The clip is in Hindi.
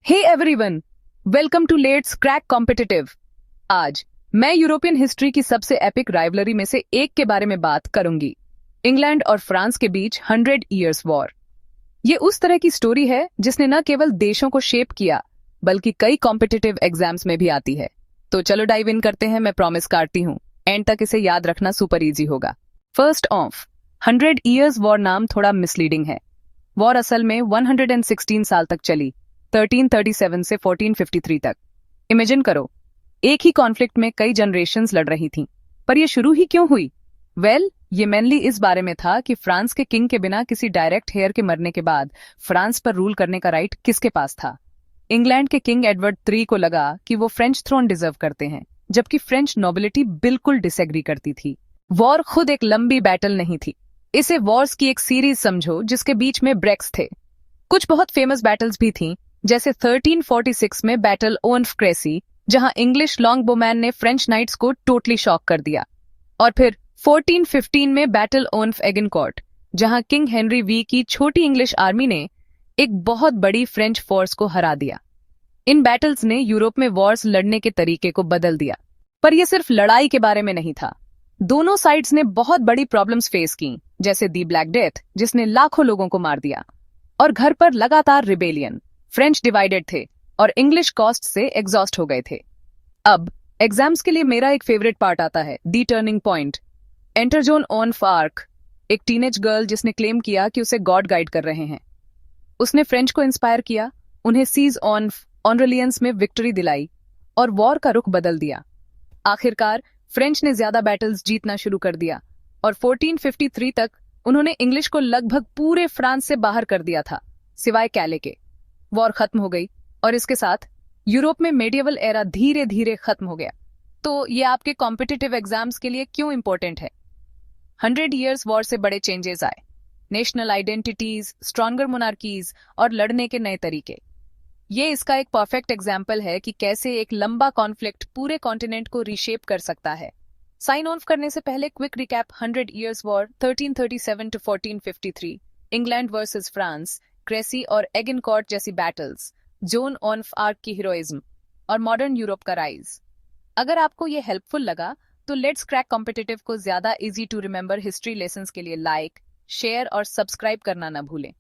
Hey everyone, welcome to let's crack competitive. आज मैं यूरोपियन हिस्ट्री की सबसे एपिक राइवलरी में से एक के बारे में बात करूंगी, इंग्लैंड और फ्रांस के बीच 100 इयर्स वॉर। ये उस तरह की स्टोरी है जिसने न केवल देशों को शेप किया बल्कि कई कॉम्पिटिटिव एग्जाम्स में भी आती है। तो चलो डाइव इन करते हैं। मैं प्रॉमिस करती हूँ एंड तक इसे याद रखना सुपर इजी होगा। फर्स्ट ऑफ 100 इयर्स वॉर नाम थोड़ा मिसलीडिंग है। वॉर असल में 116 साल तक चली, 1337 से 1453 तक। इमेजिन करो, एक ही कॉन्फ्लिक्ट में कई जनरेशंस लड़ रही थीं। पर यह शुरू ही क्यों हुई? ये मेनली इस बारे में था कि फ्रांस के किंग के बिना किसी डायरेक्ट हेयर के मरने के बाद फ्रांस पर रूल करने का राइट किसके पास था? इंग्लैंड के किंग एडवर्ड III को लगा कि वो फ्रेंच थ्रोन डिजर्व करते हैं, जबकि फ्रेंच नोबिलिटी बिल्कुल डिसएग्री करती थी। वॉर खुद एक लंबी बैटल नहीं थी, इसे वॉर्स की एक सीरीज समझो जिसके बीच में ब्रेक्स थे। कुछ बहुत फेमस बैटल्स भी थीं, जैसे 1346 में बैटल ओन्फ क्रेसी, जहां इंग्लिश लॉन्गबोमैन ने फ्रेंच नाइट्स को टोटली शॉक कर दिया, और फिर 1415 में बैटल ओन्फ एगिनकॉर्ट, जहां किंग हेनरी वी की छोटी इंग्लिश आर्मी ने एक बहुत बड़ी फ्रेंच फोर्स को हरा दिया। इन बैटल्स ने यूरोप में वॉर्स लड़ने के तरीके को बदल दिया। पर यह सिर्फ लड़ाई के बारे में नहीं था। दोनों साइड्स ने बहुत बड़ी प्रॉब्लम्स फेस की, जैसे दी ब्लैक डेथ जिसने लाखों लोगों को मार दिया, और घर पर लगातार रिबेलियन। फ्रेंच डिवाइडेड थे और इंग्लिश कॉस्ट से एग्जॉस्ट हो गए थे। अब एग्जाम्स के लिए मेरा एक फेवरेट पार्ट आता है, the turning point. Enter Joan of Arc, एक टीनेज गर्ल जिसने क्लेम किया कि उसे गॉड गाइड कर रहे हैं। उसने फ्रेंच को इंस्पायर किया, उन्हें सीज ऑन ऑनरलियंस में विक्ट्री दिलाई और वॉर का रुख बदल दिया। आखिरकार फ्रेंच ने ज्यादा बैटल्स जीतना शुरू कर दिया और 1453 तक उन्होंने इंग्लिश को लगभग पूरे फ्रांस से बाहर कर दिया था, सिवाय कैले के। वॉर खत्म हो गई और इसके साथ यूरोप में मेडिएवल एरा धीरे धीरे खत्म हो गया। तो ये आपके कॉम्पिटिटिव एग्जाम्स के लिए क्यों इंपॉर्टेंट है? 100 इयर्स वॉर से बड़े चेंजेस आए, नेशनल आइडेंटिटीज, स्ट्रॉन्गर मोनार्कीज और लड़ने के नए तरीके। ये इसका एक परफेक्ट एग्जाम्पल है कि कैसे एक लंबा कॉन्फ्लिक्ट पूरे कॉन्टिनेंट को रीशेप कर सकता है। साइन ऑफ करने से पहले quick recap: 100 years war 1337 to 1453, England versus France, cracy और एगिनकॉर्ट जैसी बैटल्स, जोन ऑफ आर्क की हीरोइज्म और मॉडर्न यूरोप का राइज। अगर आपको ये हेल्पफुल लगा तो लेट्स क्रैक कॉम्पिटिटिव को ज्यादा easy to remember history lessons के लिए लाइक, शेयर और सब्सक्राइब करना न भूलें।